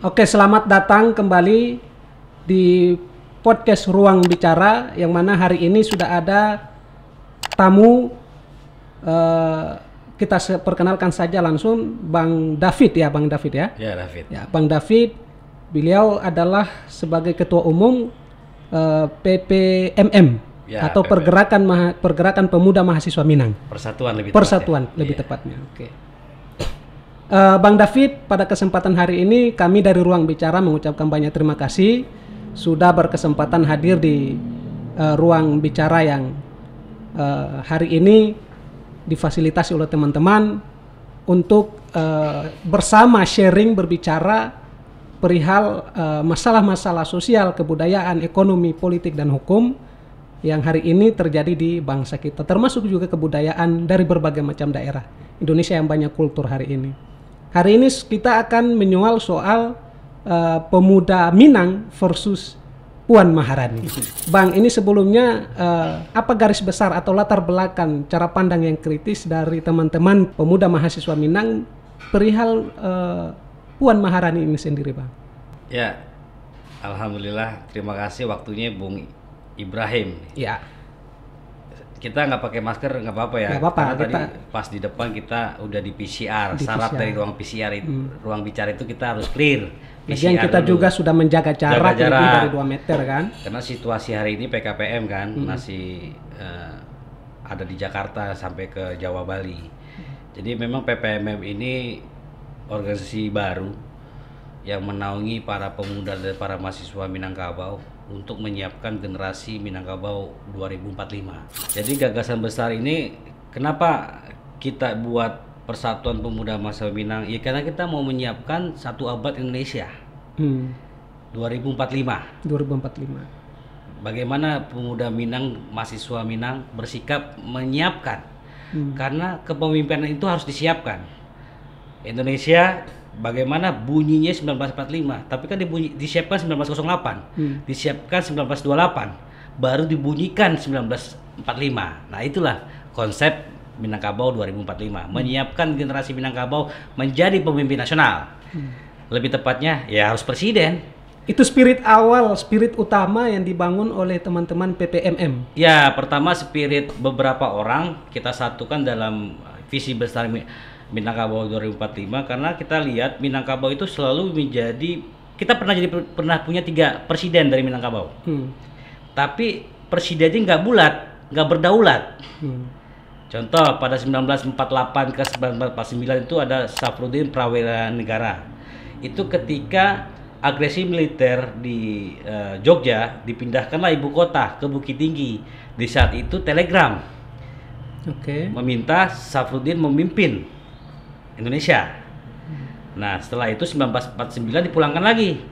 Oke, selamat datang kembali di podcast Ruang Bicara, yang mana hari ini sudah ada tamu. Kita perkenalkan saja langsung Bang David ya, Bang David ya. Ya, David. Ya, Bang David, beliau adalah sebagai Ketua Umum PPMM Ya, atau PPM. Pergerakan Pemuda Mahasiswa Minang. Persatuan lebih Iya. tepatnya. Oke. Bang David, pada kesempatan hari ini kami dari Ruang Bicara mengucapkan banyak terima kasih sudah berkesempatan hadir di Ruang Bicara yang hari ini difasilitasi oleh teman-teman untuk bersama sharing berbicara perihal masalah-masalah sosial, kebudayaan, ekonomi, politik, dan hukum yang hari ini terjadi di bangsa kita, termasuk juga kebudayaan dari berbagai macam daerah Indonesia yang banyak kultur hari ini. Hari ini kita akan menyoal soal pemuda Minang versus Puan Maharani. Bang, ini sebelumnya apa garis besar atau latar belakang cara pandang yang kritis dari teman-teman pemuda mahasiswa Minang perihal Puan Maharani ini sendiri, Bang? Ya, alhamdulillah, terima kasih waktunya Bung Ibrahim. Ya. Kita nggak pakai masker nggak apa-apa ya. Nggak apa-apa, Karena kita tadi pas di depan kita udah di PCR. Syarat PCR. dari ruang PCR itu, ruang bicara itu kita harus clear. Lagian PCR kita dulu. juga sudah menjaga jarak lebih dari 2 meter kan. Karena situasi hari ini PKPM kan masih ada di Jakarta sampai ke Jawa Bali. Jadi memang PPMM ini organisasi baru yang menaungi para pemuda dan para mahasiswa Minangkabau untuk menyiapkan generasi Minangkabau 2045. Jadi gagasan besar ini kenapa kita buat Persatuan Pemuda Mahasiswa Minang? Ya karena kita mau menyiapkan satu abad Indonesia 2045. 2045. Bagaimana pemuda Minang, mahasiswa Minang bersikap menyiapkan, karena kepemimpinan itu harus disiapkan. Indonesia bagaimana bunyinya 1945, tapi kan disiapkan 1908, disiapkan 1928, baru dibunyikan 1945. Nah itulah konsep Minangkabau 2045, menyiapkan generasi Minangkabau menjadi pemimpin nasional. Lebih tepatnya ya harus presiden. Itu spirit awal, spirit utama yang dibangun oleh teman-teman PPMM. Ya, pertama spirit beberapa orang kita satukan dalam visi besar Minangkabau 2045, karena kita lihat Minangkabau itu selalu menjadi, kita pernah punya 3 presiden dari Minangkabau. Tapi presidennya nggak bulat, nggak berdaulat. Contoh pada 1948 ke 1949 itu ada Safrudin Prawira Negara. Itu ketika agresi militer di Jogja, dipindahkanlah ibu kota ke Bukit Tinggi. Di saat itu telegram meminta Safrudin memimpin Indonesia. Nah setelah itu 1949 dipulangkan lagi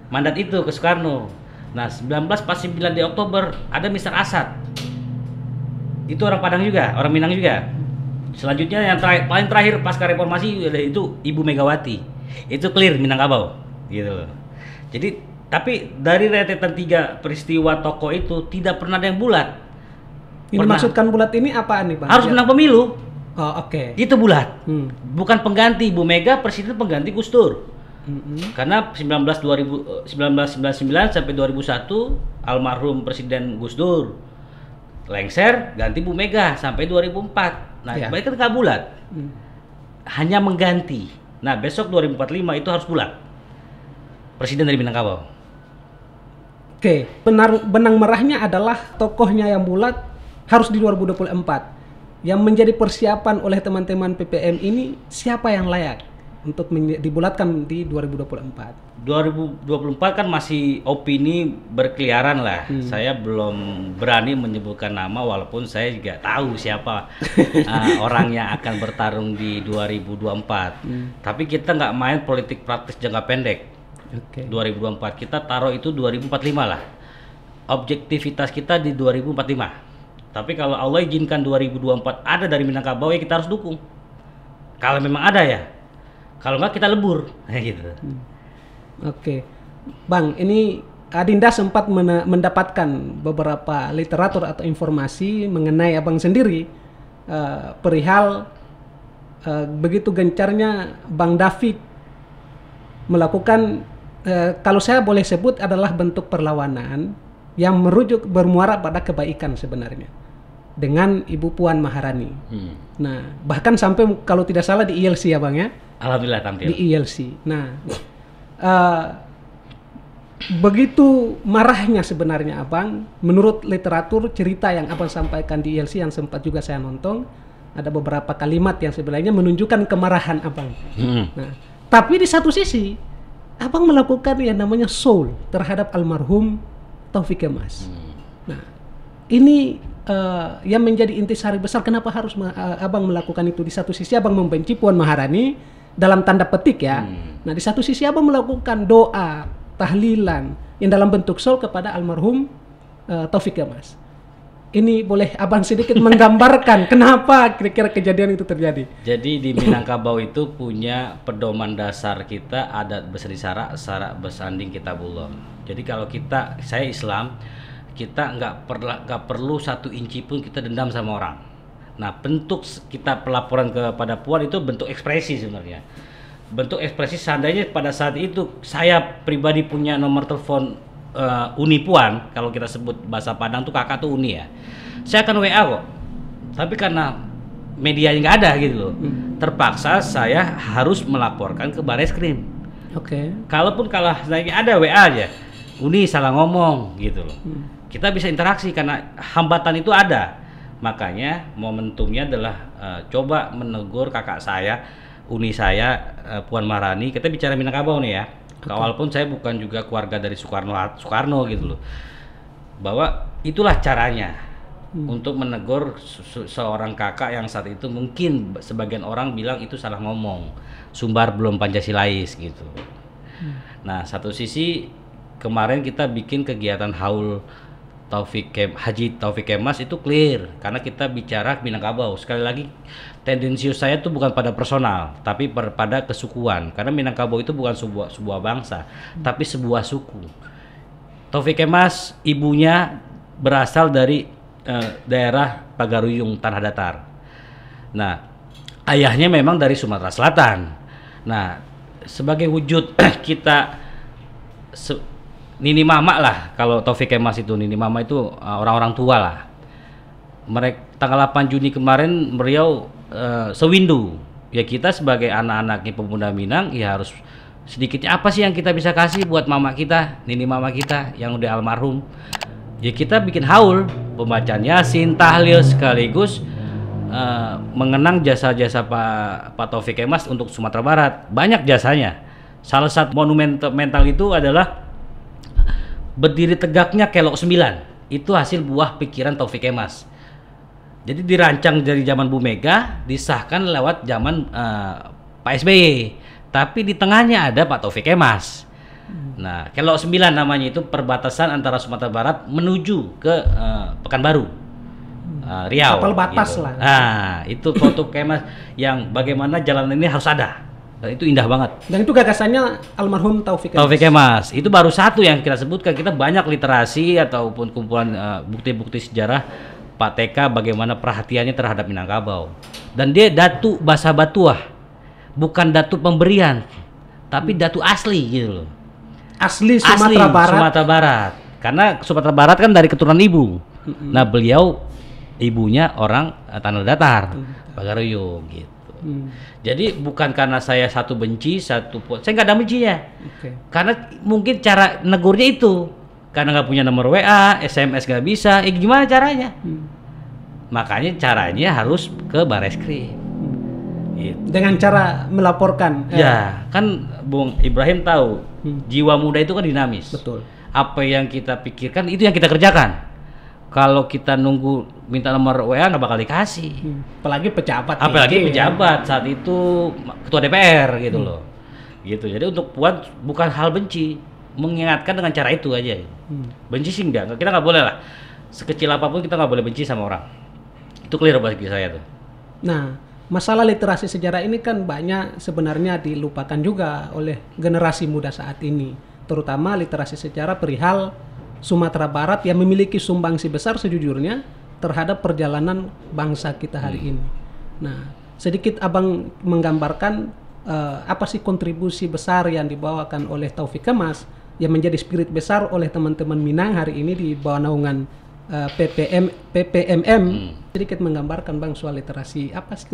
mandat itu ke Soekarno. Nah 1949 di Oktober ada Mr. Asad, itu orang Padang juga, orang Minang juga. Selanjutnya yang paling terakhir pasca reformasi itu Ibu Megawati. Itu clear Minangkabau gitu loh. Jadi tapi dari rentetan 3 peristiwa tokoh itu tidak pernah ada yang bulat. Ini maksudkan bulat ini apaan nih, Bang? Harus menang pemilu. Oh, oke. Itu bulat. Bukan pengganti Ibu Mega, presiden pengganti Gus Dur. Karena 1999 sampai 2001 almarhum Presiden Gus Dur lengser, ganti Bu Mega sampai 2004. Nah, mereka nggak bulat. Hanya mengganti. Nah, besok 2045 itu harus bulat. Presiden dari Minangkabau. Oke, benang merahnya adalah tokohnya yang bulat harus di 2024. Yang menjadi persiapan oleh teman-teman PPM ini siapa yang layak untuk dibulatkan di 2024? 2024 kan masih opini berkeliaran lah. Saya belum berani menyebutkan nama walaupun saya juga tahu siapa orang yang akan bertarung di 2024. Tapi kita nggak main politik praktis jangka pendek. 2024 kita taruh itu 2045 lah. Objektivitas kita di 2045. Tapi kalau Allah izinkan 2024 ada dari Minangkabau ya kita harus dukung. Kalau memang ada ya. Kalau nggak kita lebur gitu. Oke, Bang, ini Adinda sempat mendapatkan beberapa literatur atau informasi mengenai Abang sendiri perihal begitu gencarnya Bang David melakukan kalau saya boleh sebut adalah bentuk perlawanan yang bermuara pada kebaikan sebenarnya dengan Ibu Puan Maharani. Nah, bahkan sampai kalau tidak salah di ILC ya Bang ya. Alhamdulillah tampil. Di ILC. Nah, begitu marahnya sebenarnya Abang, menurut literatur cerita yang Abang sampaikan di ILC yang sempat juga saya nonton, ada beberapa kalimat yang sebenarnya menunjukkan kemarahan Abang. Nah, tapi di satu sisi, Abang melakukan yang namanya soul terhadap almarhum Taufik Kemas. Nah, ini yang menjadi intisari besar kenapa harus Abang melakukan itu. Di satu sisi Abang membenci Puan Maharani dalam tanda petik ya. Nah, di satu sisi Abang melakukan doa, tahlilan yang dalam bentuk soul kepada almarhum Taufik Kemas. Ini boleh Abang sedikit menggambarkan kenapa kira-kira kejadian itu terjadi? Jadi di Minangkabau itu punya pedoman dasar kita, adat berseri-sara, sarak bersanding kitabullah. Jadi kalau saya Islam, kita nggak perlu 1 inci pun kita dendam sama orang. Nah, bentuk kita pelaporan kepada Puan itu bentuk ekspresi sebenarnya. Bentuk ekspresi seandainya pada saat itu saya pribadi punya nomor telepon Uni Puan, kalau kita sebut bahasa Padang tuh kakak tuh Uni ya. Saya akan WA kok. Tapi karena medianya nggak ada gitu loh. Terpaksa saya harus melaporkan ke Bareskrim. Oke. Kalaupun kalau ada WA aja, Uni salah ngomong gitu loh. Kita bisa interaksi karena hambatan itu ada. Makanya momentumnya adalah coba menegur kakak saya, Uni saya, Puan Maharani. Kita bicara Minangkabau nih ya. Walaupun saya bukan juga keluarga dari Soekarno gitu loh. Bahwa itulah caranya untuk menegur seorang kakak yang saat itu mungkin sebagian orang bilang itu salah ngomong, sumbar belum Pancasilais gitu. Nah, satu sisi kemarin kita bikin kegiatan haul Haji Taufik Kemas itu clear karena kita bicara Minangkabau. Sekali lagi tendensius saya itu bukan pada personal tapi pada kesukuan, karena Minangkabau itu bukan sebuah bangsa tapi sebuah suku. Taufik Kemas ibunya berasal dari daerah Pagaruyung, Tanah Datar. Nah, ayahnya memang dari Sumatera Selatan. Nah, sebagai wujud kita Nini Mama lah, kalau Taufik Kemas itu Nini Mama itu orang-orang tua lah. Mereka tanggal 8 Juni kemarin beliau sewindu. Ya kita sebagai anak-anaknya pemuda Minang ya harus sedikitnya apa sih yang kita bisa kasih buat mama kita, Nini Mama kita yang udah almarhum. Ya kita bikin haul, pembacaan Yasin, tahlil sekaligus mengenang jasa-jasa Pak Taufik Kemas untuk Sumatera Barat. Banyak jasanya. Salah satu monumental itu adalah berdiri tegaknya Kelok 9. Itu hasil buah pikiran Taufik Kemas. Jadi dirancang dari zaman Bu Mega, disahkan lewat zaman Pak SBY. Tapi di tengahnya ada Pak Taufik Kemas. Nah, Kelok 9 namanya, itu perbatasan antara Sumatera Barat menuju ke Pekanbaru, Riau. Kapal batas gitu lah. Nah, itu foto Kemas yang bagaimana jalan ini harus ada. Dan itu indah banget. Dan itu gagasannya almarhum Taufik Kemas. Taufik Kemas. Itu baru satu yang kita sebutkan. Kita banyak literasi ataupun kumpulan bukti-bukti sejarah Pak TK bagaimana perhatiannya terhadap Minangkabau. Dan dia datu basa batuah. Bukan datu pemberian, tapi datu asli gitu loh. Asli Sumatera Barat. Sumatera Barat. Karena Sumatera Barat kan dari keturunan ibu. Nah, beliau ibunya orang Tanah Datar, Pagaruyung gitu. Jadi bukan karena saya satu benci, saya nggak ada bencinya. Karena mungkin cara negurnya itu karena nggak punya nomor WA, SMS nggak bisa, gimana caranya? Makanya caranya harus ke Bareskrim. Gitu. Dengan cara melaporkan. Ya, kan Bung Ibrahim tahu jiwa muda itu kan dinamis. Betul. Apa yang kita pikirkan itu yang kita kerjakan. Kalau kita nunggu minta nomor WA nggak bakal dikasih. Apalagi pejabat. Apalagi pejabat saat itu ketua DPR gitu loh. Gitu. Jadi untuk Puan bukan hal benci, mengingatkan dengan cara itu aja. Benci sih enggak. Kita nggak boleh lah. Sekecil apapun kita nggak boleh benci sama orang. Itu clear bagi saya tuh. Nah, masalah literasi sejarah ini kan banyak sebenarnya dilupakan juga oleh generasi muda saat ini. Terutama literasi sejarah perihal Sumatera Barat yang memiliki sumbangsi besar sejujurnya terhadap perjalanan bangsa kita hari ini. Nah, sedikit Abang menggambarkan apa sih kontribusi besar yang dibawakan oleh Taufik Kemas yang menjadi spirit besar oleh teman-teman Minang hari ini di bawah naungan PPMM. Sedikit menggambarkan Bang soal literasi, apa sih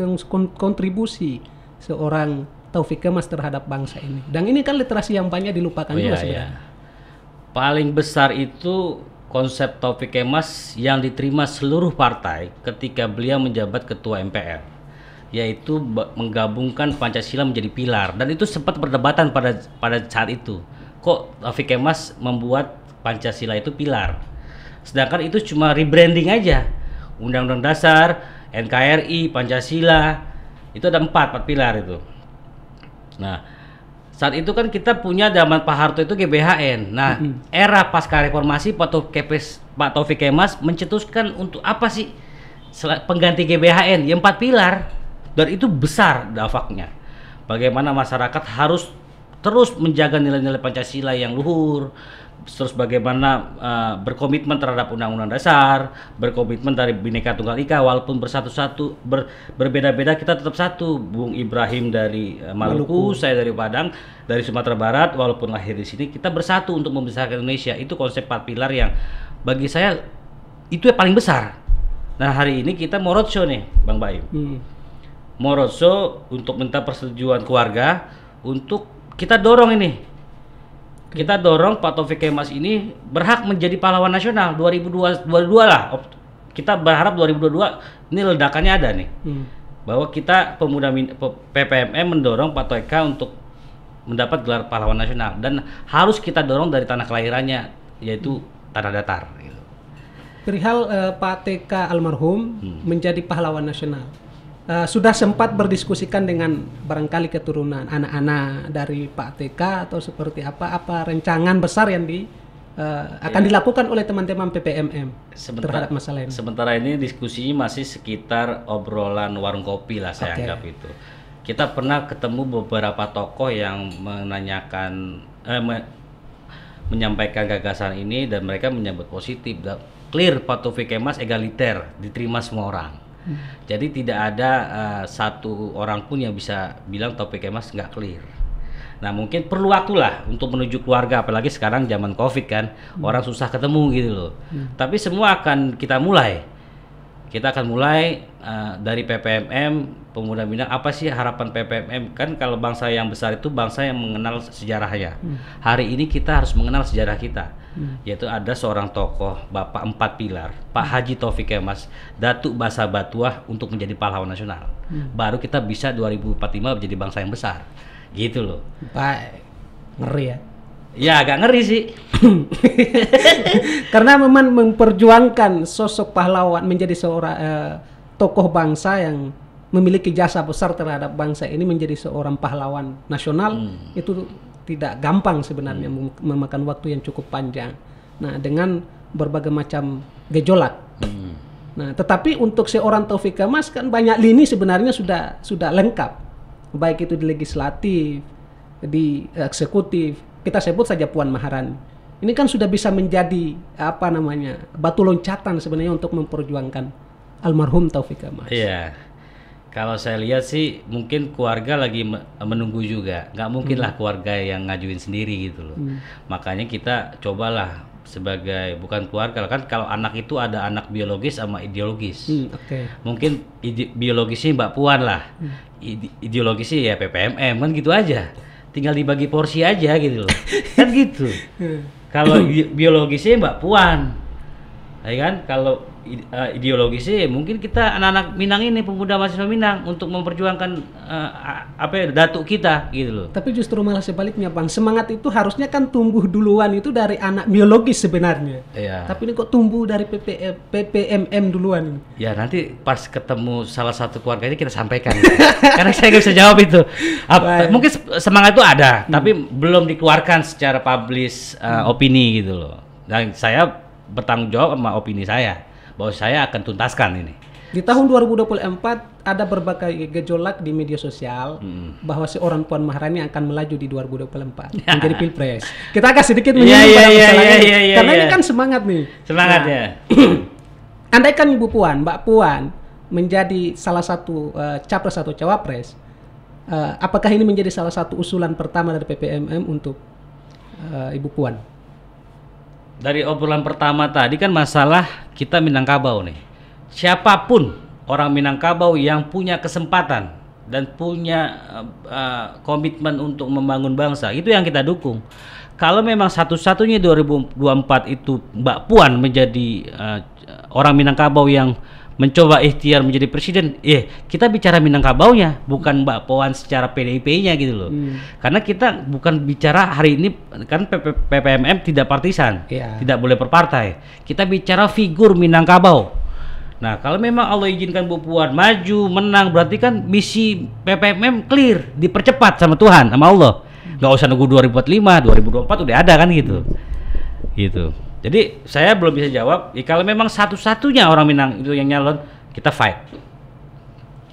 kontribusi seorang Taufik Kemas terhadap bangsa ini. Dan ini kan literasi yang banyak dilupakan juga sebenarnya. Paling besar itu konsep Taufik Kemas yang diterima seluruh partai ketika beliau menjabat ketua MPR, yaitu menggabungkan Pancasila menjadi pilar, dan itu sempat perdebatan pada saat itu. Kok Taufik Kemas membuat Pancasila itu pilar, sedangkan itu cuma rebranding aja. Undang-Undang Dasar, NKRI, Pancasila, itu ada empat pilar itu. Nah, saat itu kan kita punya zaman Pak Harto itu GBHN. Nah, era pasca reformasi Pak Taufik Kemas mencetuskan untuk apa sih pengganti GBHN? Ya 4 pilar, dan itu besar dampaknya. Bagaimana masyarakat harus terus menjaga nilai-nilai Pancasila yang luhur, terus bagaimana berkomitmen terhadap Undang-Undang Dasar, berkomitmen dari Bhinneka Tunggal Ika, walaupun bersatu-satu, berbeda-beda kita tetap satu. Bung Ibrahim dari Maluku, saya dari Padang, dari Sumatera Barat, walaupun lahir di sini, kita bersatu untuk membesarkan Indonesia. Itu konsep 4 pilar yang bagi saya itu yang paling besar. Nah, hari ini kita mau roadshow nih, Bang Baim. Mau roadshow untuk minta persetujuan keluarga untuk kita dorong ini. Kita dorong Pak Taufik Kemas ini berhak menjadi pahlawan nasional 2022 lah. Kita berharap 2022 ini ledakannya ada nih. Bahwa kita pemuda PPMM mendorong Pak TK untuk mendapat gelar pahlawan nasional, dan harus kita dorong dari tanah kelahirannya, yaitu tanah datar gitu. Perihal Pak TK almarhum menjadi pahlawan nasional, sudah sempat berdiskusikan dengan barangkali keturunan anak-anak dari Pak TK atau seperti apa rencangan besar yang akan dilakukan oleh teman-teman PPMM terhadap masalah ini? Sementara ini diskusinya masih sekitar obrolan warung kopi lah, saya anggap itu. Kita pernah ketemu beberapa tokoh yang menyampaikan gagasan ini, dan mereka menyambut positif. Clear, Pak Taufik Kemas egaliter, diterima semua orang. Jadi tidak ada satu orang pun yang bisa bilang Taufik Kemas nggak clear. Nah, mungkin perlu waktu lah untuk menuju keluarga, apalagi sekarang zaman COVID kan, orang susah ketemu gitu loh. Tapi semua akan kita mulai. Kita akan mulai dari PPMM, Pemuda Minang. Apa sih harapan PPMM? Kan kalau bangsa yang besar itu bangsa yang mengenal sejarahnya. Hari ini kita harus mengenal sejarah kita. Yaitu ada seorang tokoh, Bapak 4 pilar, Pak Haji Taufik Kemas, Datuk Basa Batuah, untuk menjadi pahlawan nasional. Baru kita bisa 2045 menjadi bangsa yang besar. Gitu loh. Baik. Ngeri ya? Ya, agak ngeri sih. Karena memang memperjuangkan sosok pahlawan, menjadi seorang tokoh bangsa yang memiliki jasa besar terhadap bangsa ini, menjadi seorang pahlawan nasional, itu tidak gampang sebenarnya, memakan waktu yang cukup panjang. Nah, dengan berbagai macam gejolak. Nah, tetapi untuk seorang Taufik Kemas kan banyak lini sebenarnya sudah lengkap, baik itu di legislatif, di eksekutif. Kita sebut saja Puan Maharani. Ini kan sudah bisa menjadi batu loncatan sebenarnya untuk memperjuangkan almarhum Taufik Kemas. Iya. Kalau saya lihat sih mungkin keluarga lagi menunggu juga. Nggak mungkin lah keluarga yang ngajuin sendiri gitu loh. Makanya kita cobalah sebagai, bukan keluarga kan, kalau anak itu ada anak biologis sama ideologis. Mungkin biologisnya Mbak Puan lah. Ideologisnya ya PPMM, kan gitu aja. Tinggal dibagi porsi aja gitu loh. Kan gitu. Kalau biologisnya Mbak Puan, ya kan? Kalau ideologisnya mungkin kita anak-anak Minang ini, pemuda mahasiswa Minang, untuk memperjuangkan datuk kita gitu loh. Tapi justru malah sebaliknya, Bang. Semangat itu harusnya kan tumbuh duluan itu dari anak biologis sebenarnya. Iya. Tapi ini kok tumbuh dari PPMM duluan? Ya, nanti pas ketemu salah satu keluarga ini kita sampaikan. Karena saya nggak bisa jawab itu. Mungkin semangat itu ada, tapi belum dikeluarkan secara publish opini gitu loh. Dan saya bertanggung jawab sama opini saya, bahwa saya akan tuntaskan ini. Di tahun 2024 ada berbagai gejolak di media sosial bahwa seorang Puan Maharani akan melaju di 2024 menjadi pilpres. Kita akan sedikit menyinggung pada masalah ini, karena ini kan semangat nih. Semangatnya. Andaikan Ibu Puan, Mbak Puan menjadi salah satu capres atau cawapres, Apakah ini menjadi salah satu usulan pertama dari PPMM untuk Ibu Puan? Dari obrolan pertama tadi kan masalah kita Minangkabau nih. Siapapun orang Minangkabau yang punya kesempatan dan punya komitmen untuk membangun bangsa, itu yang kita dukung. Kalau memang satu-satunya 2024 itu Mbak Puan menjadi orang Minangkabau yang mencoba ikhtiar menjadi presiden, kita bicara Minangkabaunya, bukan Mbak Puan secara PDIP-nya gitu loh. Karena kita bukan bicara hari ini, kan PPMM tidak partisan, tidak boleh per partai. Kita bicara figur Minangkabau. Nah, kalau memang Allah izinkan Bu Puan maju, menang, berarti kan misi PPMM clear, dipercepat sama Tuhan, sama Allah. Nggak usah nunggu 2045, 2024 udah ada kan gitu. Gitu. Jadi saya belum bisa jawab. Kalau memang satu-satunya orang Minang itu yang nyalon, kita fight.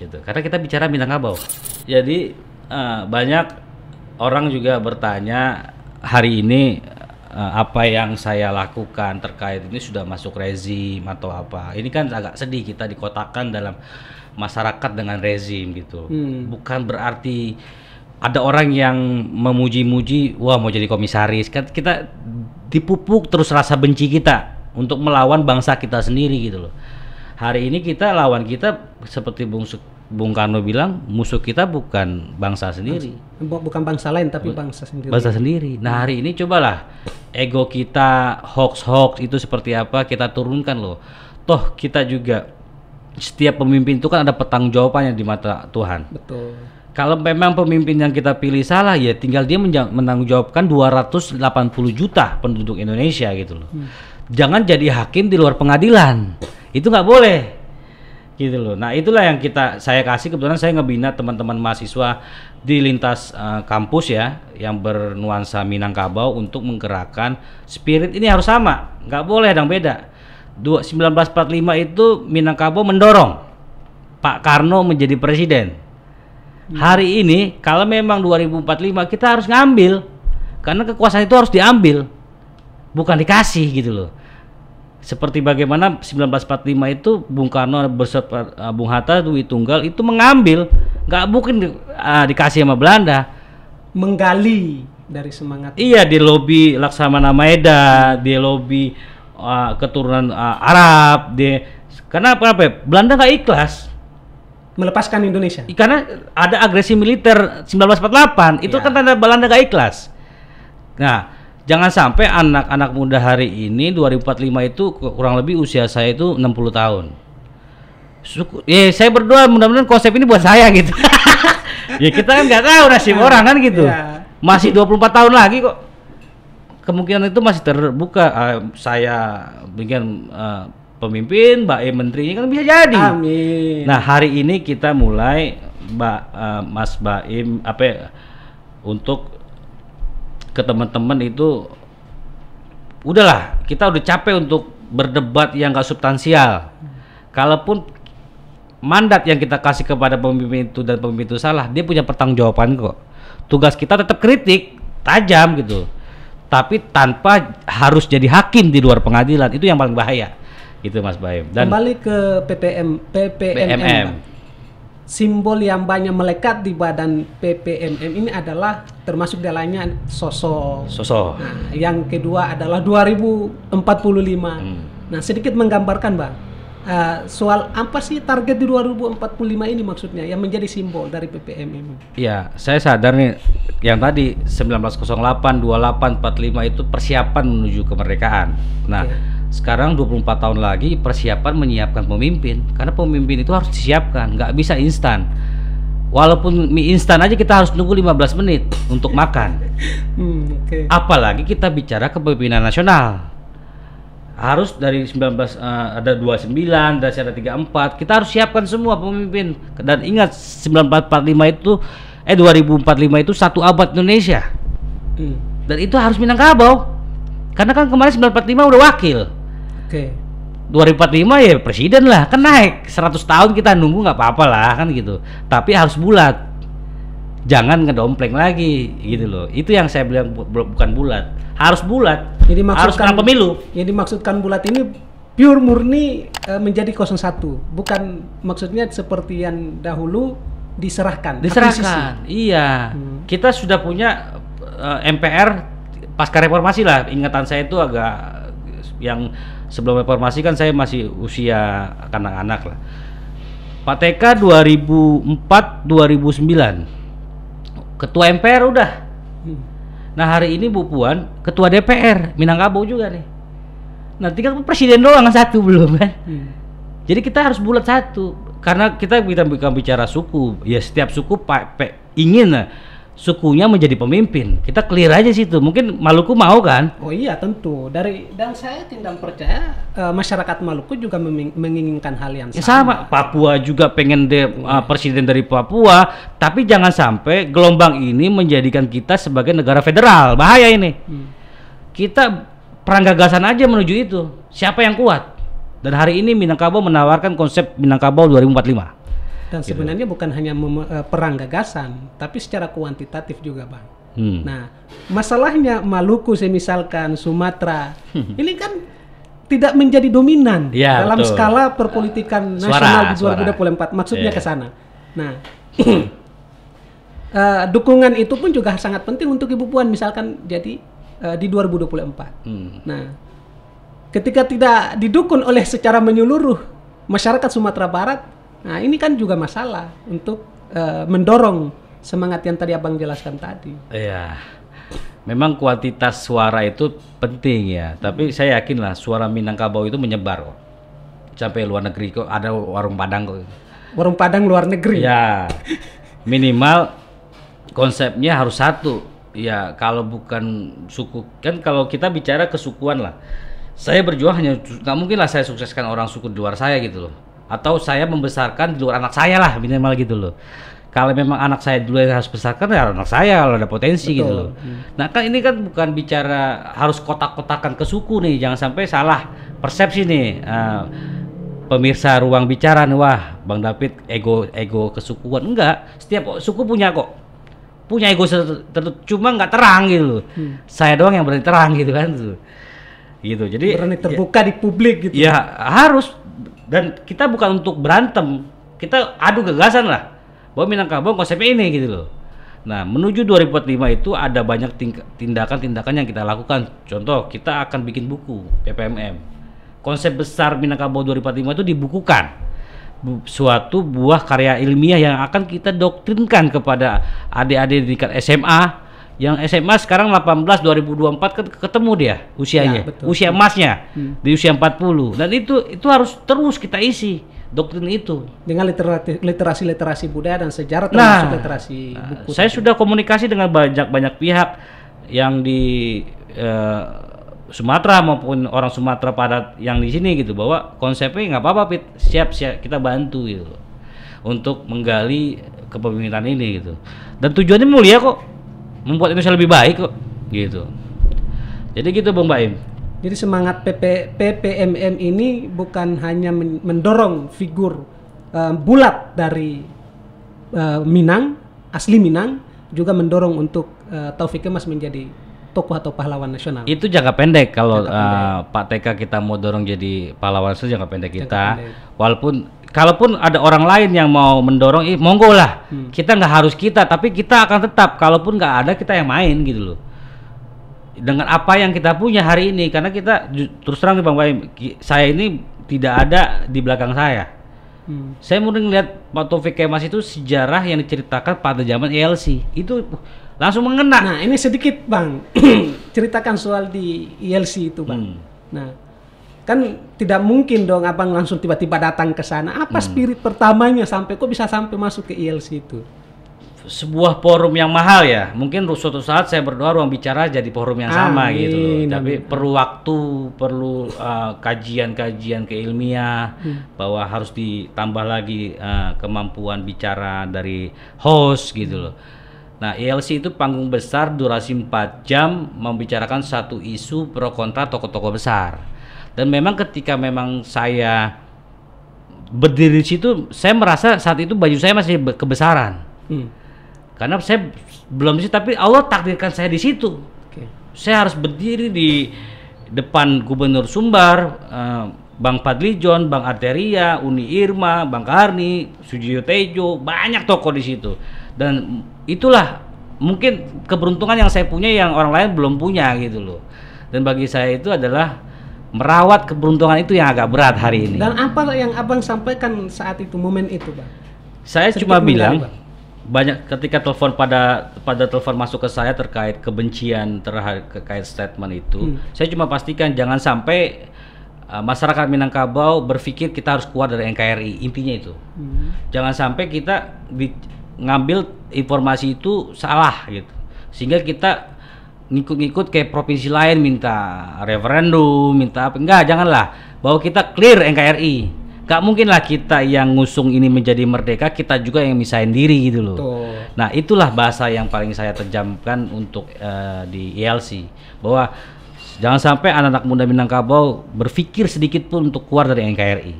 Gitu. Karena kita bicara Minangkabau. Jadi banyak orang juga bertanya hari ini apa yang saya lakukan terkait ini sudah masuk rezim atau apa. Ini kan agak sedih kita dikotakkan dalam masyarakat dengan rezim gitu. Bukan berarti ada orang yang memuji-muji, wah mau jadi komisaris. Kan kita dipupuk terus rasa benci kita untuk melawan bangsa kita sendiri gitu loh. Hari ini kita lawan kita seperti Bung Karno bilang, musuh kita bukan bangsa sendiri. Bukan bangsa lain tapi bangsa sendiri. Bangsa sendiri. Nah, hari ini cobalah ego kita, hoax itu seperti apa kita turunkan loh. Toh kita juga setiap pemimpin itu kan ada pertanggungjawabannya di mata Tuhan. Betul. Kalau memang pemimpin yang kita pilih salah, ya tinggal dia menanggungjawabkan 280 juta penduduk Indonesia gitu loh. Jangan jadi hakim di luar pengadilan, itu nggak boleh gitu loh. Nah itulah yang saya kasih, kebetulan saya ngebina teman-teman mahasiswa di lintas kampus ya, yang bernuansa Minangkabau untuk menggerakkan spirit ini harus sama, nggak boleh ada yang beda. 1945 itu Minangkabau mendorong Pak Karno menjadi presiden. Hari ini kalau memang 2045 kita harus ngambil, karena kekuasaan itu harus diambil, bukan dikasih gitu loh. Seperti bagaimana 1945 itu Bung Karno beserta Bung Hatta Dwi Tunggal itu mengambil, nggak mungkin dikasih sama Belanda. Menggali dari semangat. Iya, di lobi Laksamana Maeda, di lobi keturunan Arab, kenapa? Belanda nggak ikhlas melepaskan Indonesia. Karena ada agresi militer 1948, itu kan tanda Belanda gak ikhlas. Nah, jangan sampai anak-anak muda hari ini 2045 itu kurang lebih usia saya itu 60 tahun. Saya berdoa mudah-mudahan konsep ini buat saya gitu. Ya kita kan nggak tahu nasib orang kan gitu. Masih 24 tahun lagi kok. Kemungkinan itu masih terbuka. Saya bikin pemimpin, Mbak menterinya kan bisa jadi. Amin. Nah hari ini kita mulai Mas Baim untuk ke teman-teman itu udahlah, kita udah capek untuk berdebat yang gak substansial. Kalaupun mandat yang kita kasih kepada pemimpin itu dan pemimpin itu salah, dia punya pertanggungjawaban kok. Tugas kita tetap kritik, tajam gitu, tapi tanpa harus jadi hakim di luar pengadilan. Itu yang paling bahaya. Gitu Mas Baim. Dan kembali ke PPMM. Simbol yang banyak melekat di badan PPMM ini adalah termasuk dalamnya sosok. Nah, yang kedua adalah 2045. Nah, sedikit menggambarkan, Bang. Soal apa sih target di 2045 ini maksudnya yang menjadi simbol dari PPMM? Iya, saya sadar nih yang tadi 1908, 28, 45 itu persiapan menuju kemerdekaan. Nah, sekarang 24 tahun lagi persiapan menyiapkan pemimpin, karena pemimpin itu harus disiapkan, nggak bisa instan. Walaupun mie instan aja kita harus nunggu 15 menit untuk makan. Apalagi kita bicara kepemimpinan nasional. Harus dari ada 29, dari ada 34, kita harus siapkan semua pemimpin. Dan ingat 1945 itu 2045 itu 1 abad Indonesia. Dan itu harus Minangkabau. Karena kan kemarin 1945 udah wakil. 2045 ya presiden lah, kan naik 100 tahun kita nunggu nggak apa-apa lah kan gitu. Tapi harus bulat, jangan ngedompleng lagi gitu loh. Itu yang saya bilang bukan bulat, harus bulat. Jadi harus menang pemilu. Yang dimaksudkan bulat ini pure murni menjadi 01, bukan maksudnya seperti yang dahulu diserahkan. Diserahkan. Iya. Kita sudah punya MPR pasca reformasi lah. Ingatan saya itu agak yang sebelum reformasi kan saya masih usia anak-anak lah. Pak TK 2004 2009 ketua MPR udah. Nah hari ini Bu Puan ketua DPR Minangkabau juga nih. Nah tinggal presiden doang satu belum kan. Jadi kita harus bulat satu karena kita bicara suku ya, setiap suku ingin sukunya menjadi pemimpin. Kita clear aja situ. Mungkin Maluku mau kan? Oh iya tentu. Dan saya tidak percaya masyarakat Maluku juga menginginkan hal yang sama. Sama. Papua juga pengen presiden dari Papua, tapi jangan sampai gelombang ini menjadikan kita sebagai negara federal. Bahaya ini. Kita perang gagasan aja menuju itu. Siapa yang kuat? Dan hari ini Minangkabau menawarkan konsep Minangkabau 2045. Dan sebenarnya bukan hanya perang gagasan, tapi secara kuantitatif juga, Bang. Nah, masalahnya Maluku, misalkan Sumatera, ini kan tidak menjadi dominan dalam skala perpolitikan nasional di 2024. Maksudnya ke sana. Nah, dukungan itu pun juga sangat penting untuk Ibu Puan, misalkan jadi di 2024. Nah, ketika tidak didukung oleh secara menyeluruh masyarakat Sumatera Barat, nah ini kan juga masalah untuk mendorong semangat yang tadi Abang jelaskan tadi. Iya, memang kuantitas suara itu penting ya, tapi saya yakin lah suara Minangkabau itu menyebar kok. Sampai luar negeri kok, ada warung Padang kok. Warung Padang luar negeri? Ya, minimal konsepnya harus satu. Ya kalau bukan suku, kan kalau kita bicara kesukuan lah. Saya berjuang hanya, nggak mungkin lah saya sukseskan orang suku di luar saya gitu loh. Atau saya membesarkan di luar anak saya lah minimal gitu loh. Kalau memang anak saya dulu yang harus besarkan ya anak saya kalau ada potensi. Betul. Gitu loh. Nah kan ini kan bukan bicara harus kotak-kotakan ke suku nih, jangan sampai salah persepsi nih. Pemirsa ruang bicara nih, wah Bang David ego kesukuan. Enggak, setiap suku punya kok, punya ego cuma nggak terang gitu loh. Saya doang yang berani terang gitu kan tuh. Gitu. Jadi berani terbuka di publik gitu. Ya harus. Dan kita bukan untuk berantem, kita adu gagasan lah bahwa Minangkabau konsepnya ini gitu loh. Nah menuju 2045 itu ada banyak tindakan-tindakan yang kita lakukan. Contoh kita akan bikin buku PPMM. Konsep besar Minangkabau 2045 itu dibukukan, suatu buah karya ilmiah yang akan kita doktrinkan kepada adik-adik di tingkat SMA. Yang SMA sekarang 18 2024 kan ketemu dia usianya, ya, usia emasnya di usia 40. Dan itu harus terus kita isi doktrin itu dengan literasi budaya dan sejarah, termasuk literasi buku. Saya sudah komunikasi dengan banyak pihak yang di Sumatera maupun orang Sumatera Barat yang di sini gitu, bahwa konsepnya nggak apa-apa Pit, siap kita bantu gitu untuk menggali kepemimpinan ini gitu. Dan tujuannya mulia kok, membuat Indonesia lebih baik kok gitu. Jadi gitu Bang Baim. Jadi semangat PPMM ini bukan hanya mendorong figur bulat dari Minang, asli Minang, juga mendorong untuk Taufik Kemas menjadi tokoh atau pahlawan nasional. Itu jangka pendek kalau Pak TK kita mau dorong jadi pahlawan nasional, jangka pendek kita. Kalaupun ada orang lain yang mau mendorong, monggo lah. Kita nggak harus tapi kita akan tetap. Kalaupun nggak ada, kita yang main gitu loh. Dengan apa yang kita punya hari ini, karena kita terus terang nih Bang Baim, saya ini tidak ada di belakang saya. Saya mungkin lihat Pak Taufik Kemas itu sejarah yang diceritakan pada zaman ELC itu langsung mengena. Nah ini sedikit Bang, ceritakan soal di ELC itu Bang. Nah kan tidak mungkin dong Abang langsung tiba-tiba datang ke sana. Apa spirit pertamanya kok bisa sampai masuk ke ELC itu? Sebuah forum yang mahal ya. Mungkin suatu saat saya berdoa ruang bicara jadi forum yang sama gitu loh. Tapi perlu waktu, perlu kajian-kajian keilmiah, bahwa harus ditambah lagi kemampuan bicara dari host gitu loh. Nah, ELC itu panggung besar durasi 4 jam membicarakan satu isu pro kontra tokoh-tokoh besar. Dan memang ketika memang saya berdiri di situ, saya merasa saat itu baju saya masih kebesaran. Karena saya belum di situ, tapi Allah takdirkan saya di situ. Saya harus berdiri di depan Gubernur Sumbar, Bang Fadlijon, Bang Arteria, Uni Irma, Bang Karni, Sujiyo Tejo, banyak tokoh di situ. Dan itulah mungkin keberuntungan yang saya punya yang orang lain belum punya gitu loh. Dan bagi saya itu adalah merawat keberuntungan itu yang agak berat hari ini. Dan apa yang abang sampaikan saat itu, momen itu, Bang? Saya Sedikit cuma bilang Bang. banyak ketika telepon pada telepon masuk ke saya terkait kebencian terkait statement itu, saya cuma pastikan jangan sampai masyarakat Minangkabau berpikir kita harus keluar dari NKRI, intinya itu. Jangan sampai kita ngambil informasi itu salah gitu, sehingga kita ngikut-ngikut kayak provinsi lain minta referendum, minta apa, enggak, janganlah, bahwa kita clear NKRI. Gak mungkin lah kita yang ngusung ini menjadi merdeka, kita juga yang misahin diri gitu loh. Tuh. Nah itulah bahasa yang paling saya terjamkan untuk di ILC, bahwa jangan sampai anak-anak muda Minangkabau berpikir sedikit pun untuk keluar dari NKRI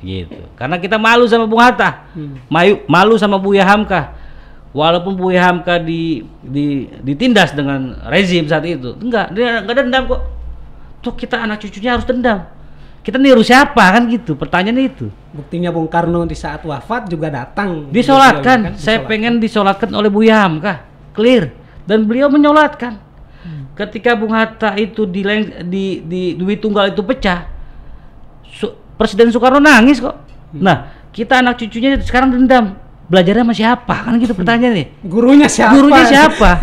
gitu. Karena kita malu sama Bung Hatta, malu sama Buya Hamka. Walaupun Buya Hamka ditindas dengan rezim saat itu, enggak dendam kok. Tuh kita anak cucunya harus dendam. Kita niru siapa kan gitu, pertanyaannya itu. Buktinya Bung Karno di saat wafat juga datang. Disolatkan, saya pengen disolatkan oleh Buya Hamka, clear. Dan beliau menyolatkan. Ketika Bung Hatta itu di Dwi Tunggal itu pecah, Presiden Soekarno nangis kok. Nah, kita anak cucunya sekarang dendam. Belajarnya sama siapa? Kan gitu pertanyaannya. Gurunya siapa? Gurunya siapa?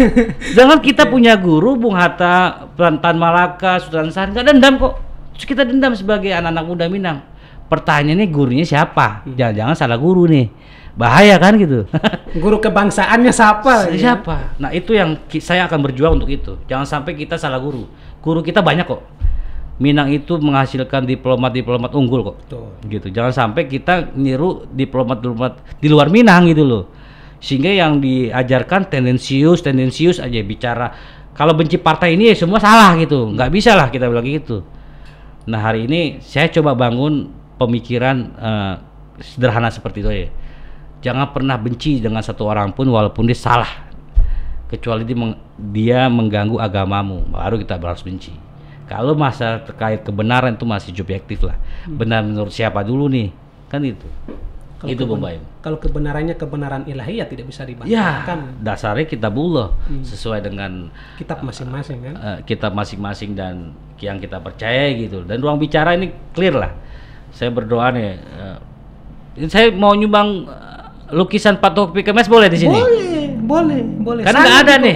Jangan kita punya guru Bung Hatta, Tan Malaka, Sultan Syahrir, nggak dendam kok. Terus kita dendam sebagai anak-anak muda Minang. Pertanyaannya gurunya siapa? Jangan-jangan salah guru nih. Bahaya kan gitu. Guru kebangsaannya siapa? Siapa? Ya? Nah itu yang saya akan berjuang untuk itu. Jangan sampai kita salah guru. Guru kita banyak kok. Minang itu menghasilkan diplomat-diplomat unggul kok. Tuh. Gitu. Jangan sampai kita niru diplomat-diplomat di luar Minang gitu loh. Sehingga yang diajarkan tendensius aja bicara. Kalau benci partai ini ya semua salah gitu. Nggak bisa lah kita bilang gitu. Nah hari ini saya coba bangun pemikiran sederhana seperti itu ya. Jangan pernah benci dengan satu orang pun walaupun dia salah, kecuali dia mengganggu agamamu, baru kita harus benci. Kalau masalah terkait kebenaran itu masih subjektif lah. Benar menurut siapa dulu nih, kan itu. Kalau itu Bung Baim. Kalau kebenarannya kebenaran ilahi ya tidak bisa dibantahkan. Ya, dasarnya kitabullah sesuai dengan kitab masing-masing kan. Kitab masing-masing dan yang kita percaya gitu. Dan ruang bicara ini clear lah. Saya berdoa nih. Saya mau nyumbang lukisan Pak Taufik Kemas boleh di sini? Boleh. Karena nggak ada nih.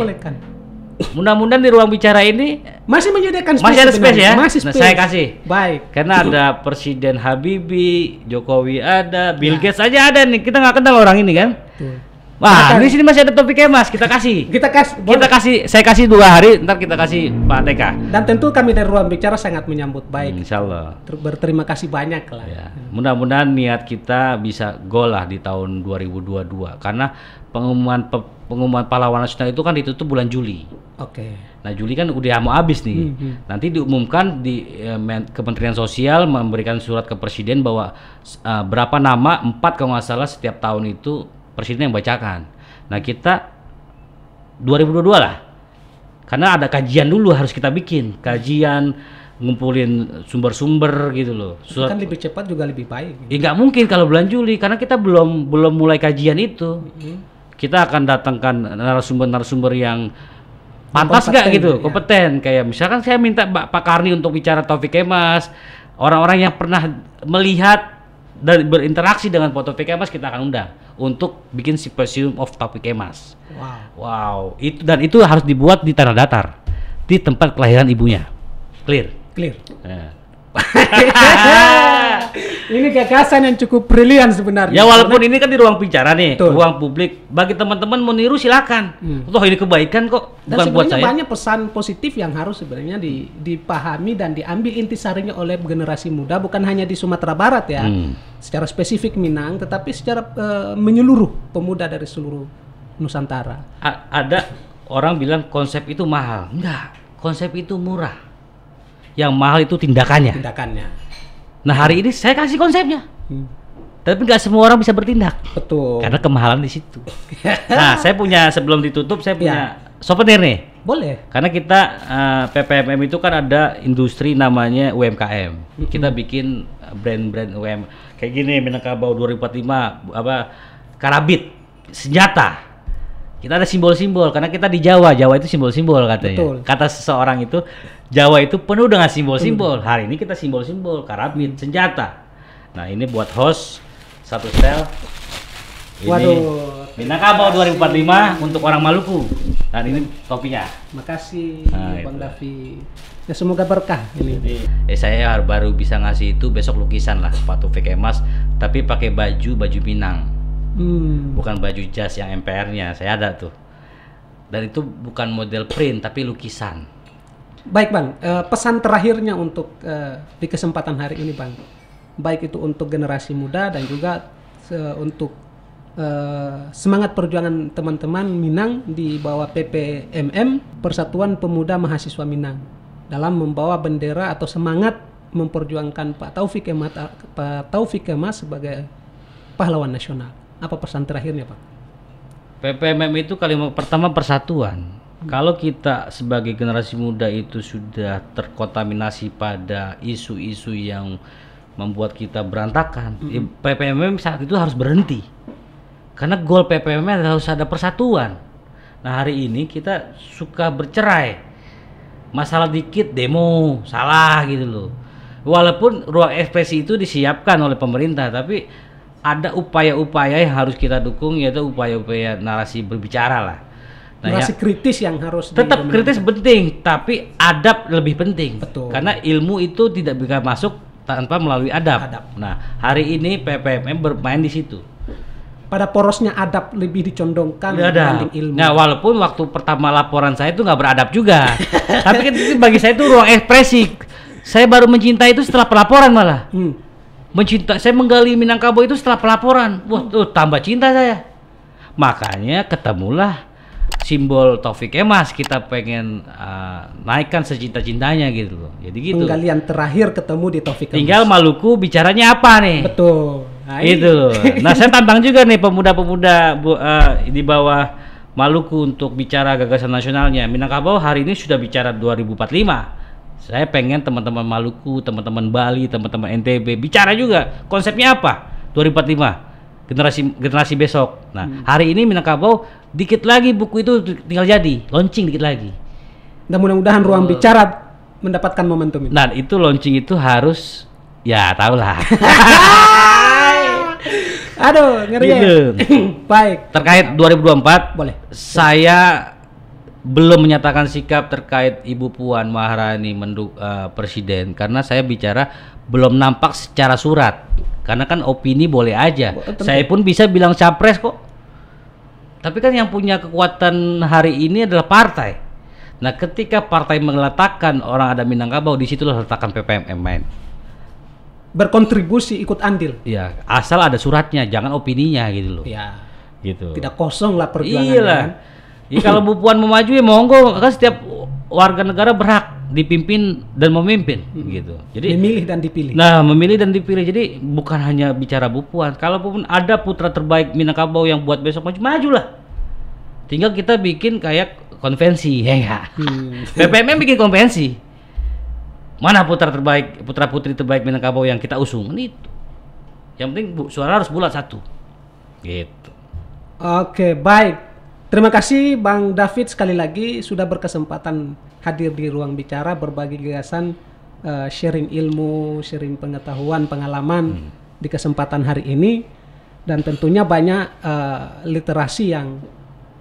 Mudah-mudahan di ruang bicara ini masih menyediakan space. Masih ada space ya? Masih space. Nah, saya kasih. Baik. Karena ada Presiden Habibie, Jokowi ada, Bill Gates aja ada nih. Kita nggak kenal orang ini kan? Tuh. Wah, di sini masih ada Taufik Kemas, kita kasih. Kita kasih, saya kasih 2 hari, ntar kita kasih Pak TK. Dan tentu kami dari ruang bicara sangat menyambut baik. Insya Allah. Berterima kasih banyak lah. Ya. Mudah-mudahan niat kita bisa goal lah di tahun 2022. Karena pengumuman pahlawan nasional itu kan ditutup bulan Juli. Oke. Nah Juli kan udah mau habis nih. Nanti diumumkan di Kementerian Sosial memberikan surat ke Presiden bahwa berapa nama 4 kalau nggak salah setiap tahun itu Presiden yang bacakan. Nah kita 2022 lah. Karena ada kajian dulu harus kita bikin. Kajian, ngumpulin sumber-sumber gitu loh. Kan lebih cepat juga lebih baik. Ya nggak mungkin kalau bulan Juli karena kita belum mulai kajian itu. Kita akan datangkan narasumber yang pantas nggak gitu, kompeten. Kayak misalkan saya minta Pak Karni untuk bicara Taufik Kemas. Orang-orang yang pernah melihat dan berinteraksi dengan Pak Taufik Kemas kita akan undang untuk bikin simposium of Taufik Kemas. Wow. Itu harus dibuat di tanah datar, di tempat kelahiran ibunya. Clear. Ya. Ini gagasan yang cukup brilian sebenarnya. Ya walaupun ini kan di ruang bicara nih, ruang publik. Bagi teman-teman mau niru silakan. Toh ini kebaikan kok, bukan buat saya. Banyak pesan positif yang harus sebenarnya dipahami dan diambil intisarinya oleh generasi muda, bukan hanya di Sumatera Barat ya. Secara spesifik Minang, tetapi secara menyeluruh pemuda dari seluruh Nusantara. Ada orang bilang konsep itu mahal. Enggak, konsep itu murah. Yang mahal itu tindakannya. Nah hari ini saya kasih konsepnya, tapi nggak semua orang bisa bertindak. Betul. Karena kemahalan di situ. Nah saya punya sebelum ditutup saya punya souvenir nih. Boleh. Karena kita PPMM itu kan ada industri namanya UMKM. Kita bikin brand-brand kayak gini, Minangkabau 2045 karabit, senjata. Kita ada simbol-simbol karena kita di Jawa itu simbol-simbol katanya. Betul. Kata seseorang itu Jawa itu penuh dengan simbol-simbol. Hari ini kita simbol-simbol karabit, senjata. Nah, ini buat host satu stel. Ini Waduh. Minangkabau 2045 untuk orang Maluku. Dan ini topinya. Makasih Bang itu. David. Ya semoga berkah ini. Jadi, saya baru bisa ngasih itu besok lukisan lah Pak Taufik Emas, tapi pakai baju Minang. Bukan baju jas yang MPR-nya. Saya ada tuh. Dan itu bukan model print tapi lukisan. Baik Bang, pesan terakhirnya untuk di kesempatan hari ini Bang. Baik itu untuk generasi muda dan juga untuk semangat perjuangan teman-teman Minang di bawah PPMM, Persatuan Pemuda Mahasiswa Minang, dalam membawa bendera atau semangat memperjuangkan Pak Taufik Kemas sebagai pahlawan nasional. Apa pesan terakhirnya Pak? PPMM itu kalimat pertama persatuan. Kalau kita sebagai generasi muda itu sudah terkontaminasi pada isu-isu yang membuat kita berantakan, PPMM saat itu harus berhenti. Karena goal PPMM harus ada persatuan. Nah, hari ini kita suka bercerai. Masalah dikit demo, salah gitu loh. Walaupun ruang ekspresi itu disiapkan oleh pemerintah, tapi ada upaya-upaya yang harus kita dukung, yaitu upaya-upaya narasi berbicara lah. Nah, narasi kritis yang harus tetap kritis penting, tapi adab lebih penting. Betul. Karena ilmu itu tidak bisa masuk tanpa melalui adab. Nah, hari ini PPMM bermain di situ. Pada porosnya adab lebih dicondongkan dibanding ilmu. Nah, walaupun waktu pertama laporan saya itu nggak beradab juga. Tapi kan itu bagi saya itu ruang ekspresi. Saya baru mencintai itu setelah pelaporan malah. Saya menggali Minangkabau itu setelah pelaporan. Wah, tuh tambah cinta saya. Makanya ketemulah simbol Taufik Kemas. Kita pengen naikkan secinta-cintanya gitu loh. Jadi gitu. Penggalian terakhir ketemu di Taufik Kemas. Tinggal Maluku bicaranya apa nih? Betul. Nah, itu loh. Nah, saya tantang juga nih pemuda-pemuda di bawah Maluku untuk bicara gagasan nasionalnya. Minangkabau hari ini sudah bicara 2045. Saya pengen teman-teman Maluku, teman-teman Bali, teman-teman NTB bicara juga konsepnya apa 2045 generasi besok. Nah, hari ini Minangkabau dikit lagi buku itu tinggal jadi launching dikit lagi. Dan mudah-mudahan ruang bicara mendapatkan momentum ini. Nah, itu launching itu harus ya tahulah. Aduh, ngeri gitu. Baik. Terkait 2024, boleh. Saya belum menyatakan sikap terkait Ibu Puan Maharani presiden karena saya bicara belum nampak secara surat. Karena kan opini boleh aja. Saya pun bisa bilang capres kok. Tapi kan yang punya kekuatan hari ini adalah partai. Nah, ketika partai meletakkan orang ada Minangkabau, disitulah letakkan PPMM main. Berkontribusi ikut andil. Ya, asal ada suratnya, jangan opininya gitu loh. Ya. Gitu. Tidak kosong lah perjuangannya. Iyalah. Kan? Ya, kalau Bu Puan mau maju ya monggo, kan setiap warga negara berhak dipimpin dan memimpin gitu. Jadi memilih dan dipilih. Nah, memilih dan dipilih. Jadi bukan hanya bicara Bu Puan. Kalaupun ada putra terbaik Minangkabau yang buat besok maju, majulah. Tinggal kita bikin kayak konvensi, ya enggak? PPMM bikin konvensi. Mana putra putri terbaik Minangkabau yang kita usung? Itu. Yang penting suara harus bulat satu. Gitu. Oke, baik. Terima kasih Bang David sekali lagi sudah berkesempatan hadir di ruang bicara, berbagi gagasan, sharing ilmu, sharing pengetahuan, pengalaman di kesempatan hari ini, dan tentunya banyak literasi yang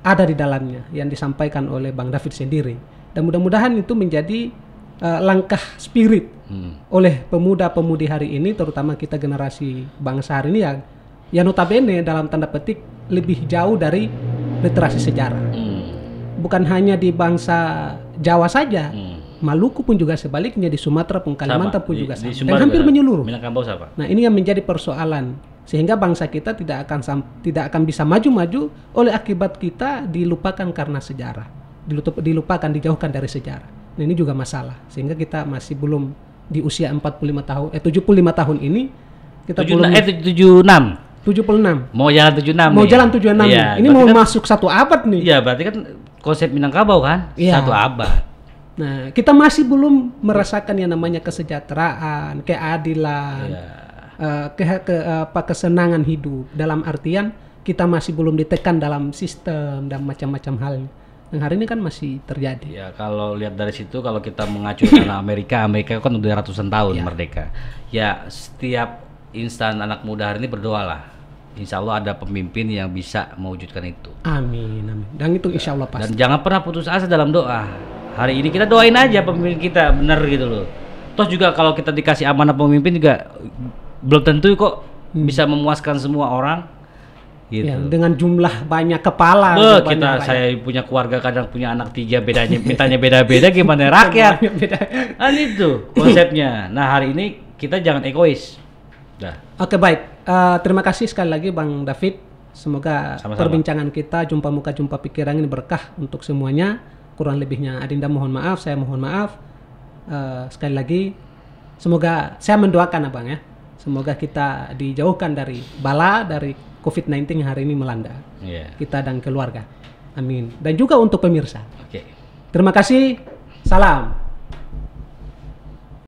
ada di dalamnya yang disampaikan oleh Bang David sendiri. Dan mudah-mudahan itu menjadi langkah spirit oleh pemuda-pemudi hari ini, terutama kita generasi bangsa hari ini yang notabene dalam tanda petik lebih jauh dari literasi sejarah. Bukan hanya di bangsa Jawa saja, Maluku pun juga sebaliknya, di Sumatera pun, Kalimantan pun juga sama. Dan hampir menyeluruh. Minangkabau sama. Nah, ini yang menjadi persoalan, sehingga bangsa kita tidak akan bisa maju-maju oleh akibat kita dilupakan karena sejarah, dijauhkan dari sejarah. Nah, ini juga masalah, sehingga kita masih belum di usia 75 tahun 75 tahun ini kita 76 76. Mau jalan 76 Mau nih. jalan 76 Iya, nih. Ini berarti mau kan, masuk 1 abad nih. Iya, berarti kan konsep Minangkabau kan Iya. 1 abad. Nah, kita masih belum merasakan yang namanya kesejahteraan, keadilan, Iya. kesenangan hidup. Dalam artian kita masih belum ditekan dalam sistem dan macam-macam hal. Yang hari ini kan masih terjadi. Ya kalau lihat dari situ, kalau kita mengacu ke Amerika kan udah ratusan tahun merdeka. Ya setiap insan anak muda hari ini berdoalah. Insya Allah ada pemimpin yang bisa mewujudkan itu. Amin, amin. Dan itu insya Allah pasti. Dan jangan pernah putus asa dalam doa. Hari ini kita doain aja pemimpin kita benar gitu loh. Toh juga kalau kita dikasih amanah pemimpin juga belum tentu kok bisa memuaskan semua orang. Gitu. Ya, dengan jumlah banyak kepala. Saya punya keluarga kadang punya anak 3 bedanya mintanya beda-beda gimana rakyat. Kan itu konsepnya. Nah hari ini kita jangan egois. Dah. Oke baik. Terima kasih sekali lagi Bang David. Semoga Sama-sama. perbincangan kita jumpa muka jumpa pikiran ini berkah untuk semuanya. Kurang lebihnya Adinda mohon maaf, saya mohon maaf. Sekali lagi semoga saya mendoakan Abang ya. Semoga kita dijauhkan dari bala dari COVID-19 yang hari ini melanda kita dan keluarga. Amin. Dan juga untuk pemirsa. Oke. Terima kasih. Salam.